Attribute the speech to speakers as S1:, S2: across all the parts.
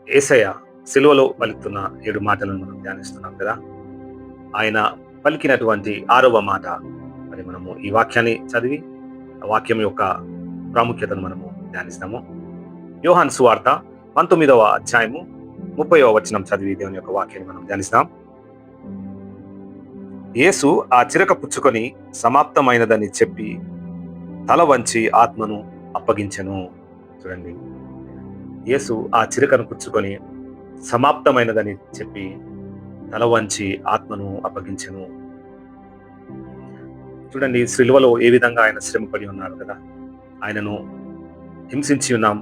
S1: యేసయ్య సిలువలో పలుకుతున్న 7 మాటలను మనం ధ్యానిస్తున్నాం కదా. ఆయన పలికినటువంటి 6వ మాట, మరి మనము ఈ వాక్యాన్ని చదివి ఆ వాక్యం యొక్క ప్రాముఖ్యతను మనము ధ్యానిస్తాము. యోహాను సువార్త 19వ అధ్యాయము 30వ వచనం చదివి దేవుని యొక్క వాక్యాన్ని మనం ధ్యానిస్తాం. యేసు ఆ చిరక పుచ్చుకొని సమాప్తమైనదని చెప్పి తల వంచి ఆత్మను అప్పగించెను. చూడండి, యేసు ఆ చిరకను పుచ్చుకొని సమాప్తమైనదని చెప్పి తల వంచి ఆత్మను అప్పగించెను. చూడండి, సిలువలో ఏ విధంగా ఆయన శ్రమపడి ఉన్నాడు కదా. ఆయనను హింసించి ఉన్నాం.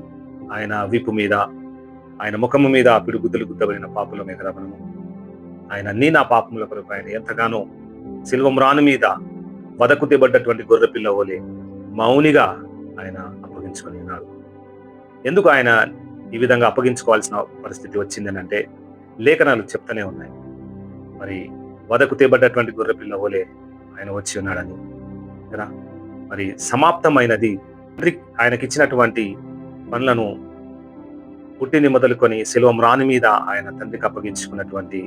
S1: ఆయన వీపు మీద, ఆయన ముఖము మీద పిడుగుద్దులు గుద్దబడిన పాపులమే కదా మనము. ఆయన నా పాపముల కొరకు ఆయన ఎంతగానో సిలువ మ్రాను మీద వదకు తెబడ్డటువంటి గొర్రె పిల్ల వలె మౌనిగా ఆయన అప్పగించుకొని ఉన్నాడు. ఎందుకు ఆయన ఈ విధంగా అప్పగించుకోవాల్సిన పరిస్థితి వచ్చిందని అంటే, లేఖనాలు చెప్తూనే ఉన్నాయి. మరి వదకు తెబడ్డటువంటి గొర్రె పిల్ల వలె ఆయన వచ్చి ఉన్నాడని కదా. మరి సమాప్తమైనది, ఆయనకిచ్చినటువంటి పనులను పుట్టిని మొదలుకొని సిలువ మ్రాను మీద ఆయన తండ్రికి అప్పగించుకున్నటువంటి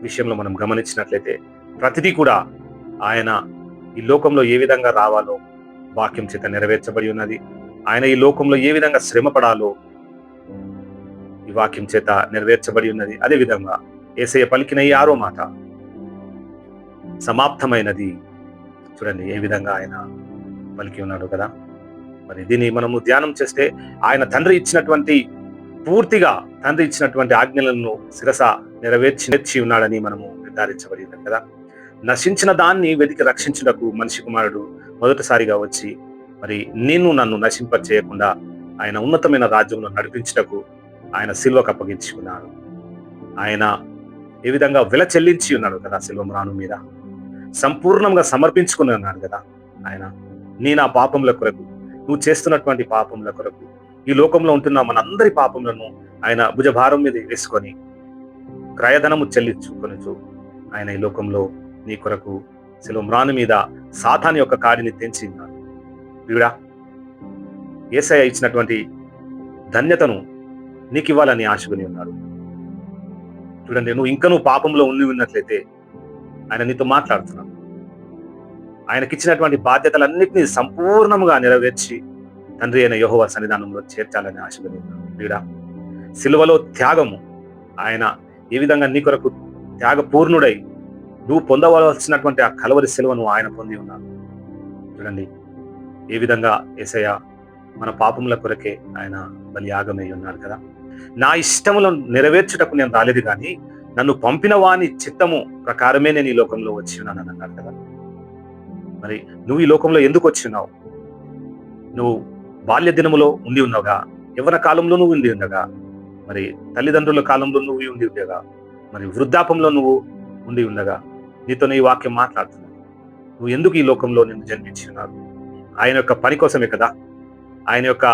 S1: విషయంలో మనం గమనించినట్లయితే ప్రతిదీ కూడా ఆయన ఈ లోకంలో ఏ విధంగా రావాలో వాక్యం చేత నెరవేర్చబడి ఉన్నది. ఆయన ఈ లోకంలో ఏ విధంగా శ్రమ పడాలో ఈ వాక్యం చేత నెరవేర్చబడి ఉన్నది. అదే విధంగా యేసయ్య పలికిన ఈ 6వ మాట సమాప్తమైనది. చూడండి ఏ విధంగా ఆయన పలికి ఉన్నాడు కదా. మరి దీన్ని మనము ధ్యానం చేస్తే ఆయన తండ్రి ఇచ్చినటువంటి ఆజ్ఞలను శిరస నెరవేర్చి ఉన్నాడని మనము నిర్ధారించబడి ఉన్నది కదా. నశించిన దాన్ని వెతికి రక్షించుటకు మనిషి కుమారుడు మొదటిసారిగా వచ్చి మరి నన్ను నశింప చేయకుండా ఆయన ఉన్నతమైన రాజ్యంలో నడిపించుటకు ఆయన సిలువకు అప్పగించుకున్నాడు. ఆయన ఏ విధంగా వెల చెల్లించి ఉన్నాడు కదా. సిలువ మ్రాను మీద సంపూర్ణంగా సమర్పించుకుని ఉన్నాడు కదా. ఆయన నా పాపముల కొరకు, నువ్వు చేస్తున్నటువంటి పాపముల కొరకు, ఈ లోకంలో ఉంటున్న మనందరి పాపములను ఆయన భుజభారం మీద వేసుకొని క్రయధనము చెల్లించుకొనుచు ఆయన ఈ లోకంలో నీ కొరకు సిలువ మ్రాను మీద సాతాను యొక్క కాడిని తెంచి ఉన్నాడు. వీడా యేసయ్య ఇచ్చినటువంటి ధన్యతను నీకు ఇవ్వాలని ఆశకుని ఉన్నాడు. చూడండి, నువ్వు పాపంలో ఉన్నట్లయితే ఆయన నీతో మాట్లాడుతున్నాడు. ఆయనకిచ్చినటువంటి బాధ్యతలన్నింటినీ సంపూర్ణంగా నెరవేర్చి తండ్రి అయిన యెహోవా సన్నిధానంలో చేర్చాలని ఆశకుని ఉన్నాడు. వీడా సిలువలో త్యాగము, ఆయన ఏ విధంగా నీ కొరకు త్యాగపూర్ణుడై నువ్వు పొందవలసినటువంటి ఆ కలవరి సిలువను ఆయన పొంది ఉన్నాడు. చూడండి ఏ విధంగా యేసయ్య మన పాపముల కొరకే ఆయన బలియాగమై ఉన్నాడు కదా. నా ఇష్టములను నెరవేర్చుటకు నేను రాలేదు కానీ నన్ను పంపిన వాని చిత్తము ప్రకారమే నేను ఈ లోకంలో వచ్చి ఉన్నాను అన్నాడు కదా. మరి నువ్వు ఈ లోకంలో ఎందుకు వచ్చినావు? నువ్వు బాల్య దినములో ఉండి ఉన్నావుగా, యవ్వన కాలంలో నువ్వు ఉండి ఉండగా, మరి తల్లిదండ్రుల కాలంలో నువ్వు ఉండి ఉండగా, మరి వృద్ధాపంలో నువ్వు ఉండి ఉండగా నీతో ఈ వాక్యం మాట్లాడుతున్నావు. నువ్వు ఎందుకు ఈ లోకంలో నిన్ను జన్మించి ఉన్నావు? ఆయన యొక్క పని కోసమే కదా, ఆయన యొక్క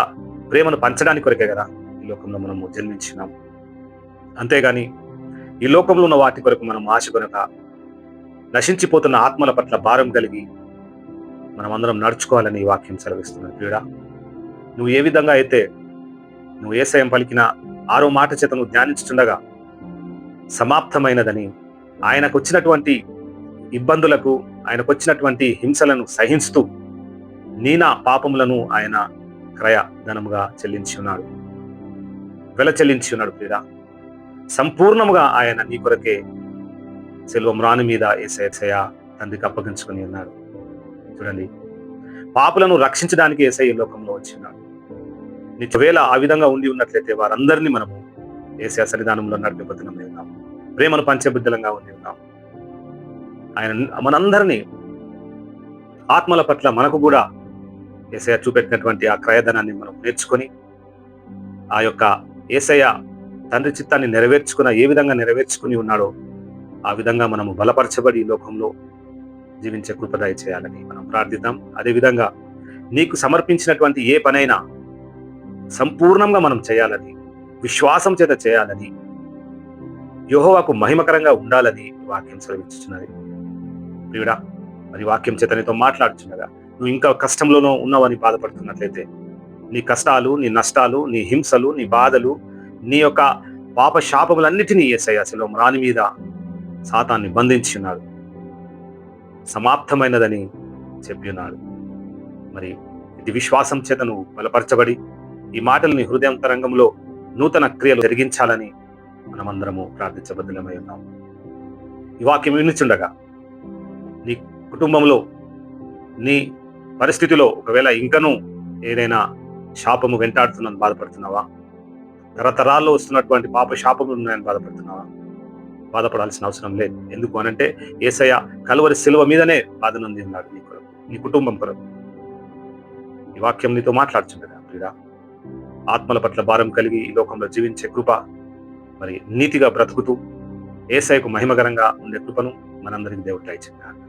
S1: ప్రేమను పంచడానికి కొరకే కదా ఈ లోకంలో మనము జన్మించినాము. అంతేగాని ఈ లోకంలో ఉన్న వాటి కొరకు మనం ఆశ కొనక నశించిపోతున్న ఆత్మల పట్ల భారం కలిగి మనం అందరం నడుచుకోవాలని ఈ వాక్యం సెలవిస్తున్నాడు. ప్రియుడా, నువ్వు ఏ విధంగా అయితే నువ్వు యేసయ్య పలికిన 6వ మాట చేత నువ్వు ధ్యానించుతుండగా సమాప్తమైనదని, ఆయనకు వచ్చినటువంటి ఇబ్బందులకు, ఆయనకు వచ్చినటువంటి హింసలను సహించుతూ నా పాపములను ఆయన క్రయ ధనముగా చెల్లించి ఉన్నాడు, వెల చెల్లించి ఉన్నాడు. ప్రియుడా, సంపూర్ణముగా ఆయన నీ కొరకే సిలువ మ్రాను మీద యేసయ్య తండ్రికి అప్పగించుకొని ఉన్నాడు. చూడండి, పాపులను రక్షించడానికి యేసయ్య లోకంలో వచ్చినాడు. ఒకవేళ ఆ విధంగా ఉండి ఉన్నట్లయితే వారందరినీ మనము యేసయ్య సన్నిధానంలో నడిపిపోతున్నాం ఉన్నాం, ప్రేమను పంచే బిడ్డలంగా ఉండి ఉన్నాం. ఆయన మనందరినీ ఆత్మల పట్ల మనకు కూడా యేసయ్య చూపెట్టినటువంటి ఆ క్రయధనాన్ని మనం నేర్చుకొని ఆ యొక్క యేసయ్య తండ్రి చిత్తాన్ని ఏ విధంగా నెరవేర్చుకుని ఉన్నాడో ఆ విధంగా మనము బలపరచబడి ఈ లోకంలో జీవించే కృప దయచేయాలని మనం ప్రార్థిద్దాం. అదేవిధంగా నీకు సమర్పించినటువంటి ఏ పనైనా సంపూర్ణంగా మనం చేయాలని, విశ్వాసం చేత చేయాలని, యెహోవాకు మహిమకరంగా ఉండాలని వాక్యం సెలవిస్తున్నది. ప్రియుడా, మరి వాక్యం చేత నీతో మాట్లాడుచున్నగా నువ్వు ఇంకా కష్టంలోనూ ఉన్నావని బాధపడుతున్నట్లయితే నీ కష్టాలు, నీ నష్టాలు, నీ హింసలు, నీ బాధలు, నీ యొక్క పాప శాపములన్నిటినీ యేసయ్య శిలువ మ్రాని మీద సాతాన్ని బంధించి ఉన్నాడు, సమాప్తమైనదని చెప్పి ఉన్నాడు. మరి ఇది విశ్వాసం చేత నువ్వు బలపరచబడి ఈ మాటల్ని హృదయాంతరంగంలో నూతన క్రియలు జరిగించాలని మనమందరము ప్రార్థించబద్ధులమై ఉన్నాం. ఈ వాక్యం వినుచుండగా నీ కుటుంబంలో, నీ పరిస్థితిలో ఒకవేళ ఇంకనూ ఏదైనా శాపము వెంటాడుతున్నాను బాధపడుతున్నావా? తరతరాల్లో వస్తున్నటువంటి పాప శాపములు ఉన్నాయని బాధపడుతున్నావా? బాధపడాల్సిన అవసరం లేదు. ఎందుకు అనంటే యేసయ్య కలువరి శిలువ మీదనే బాధ నొంది ఉన్నాడు నీ కొరకు, నీ కుటుంబం కొరకు. ఈ వాక్యం నీతో మాట్లాడుచుండగా ప్రియుడా, ఆత్మల పట్ల భారం కలిగి ఈ లోకంలో జీవించే కృప, మరి నీతిగా బ్రతుకుతూ యేసయ్యకు మహిమకరంగా ఉండే కృపను మనందరికి దేవుడు దయచేయండి.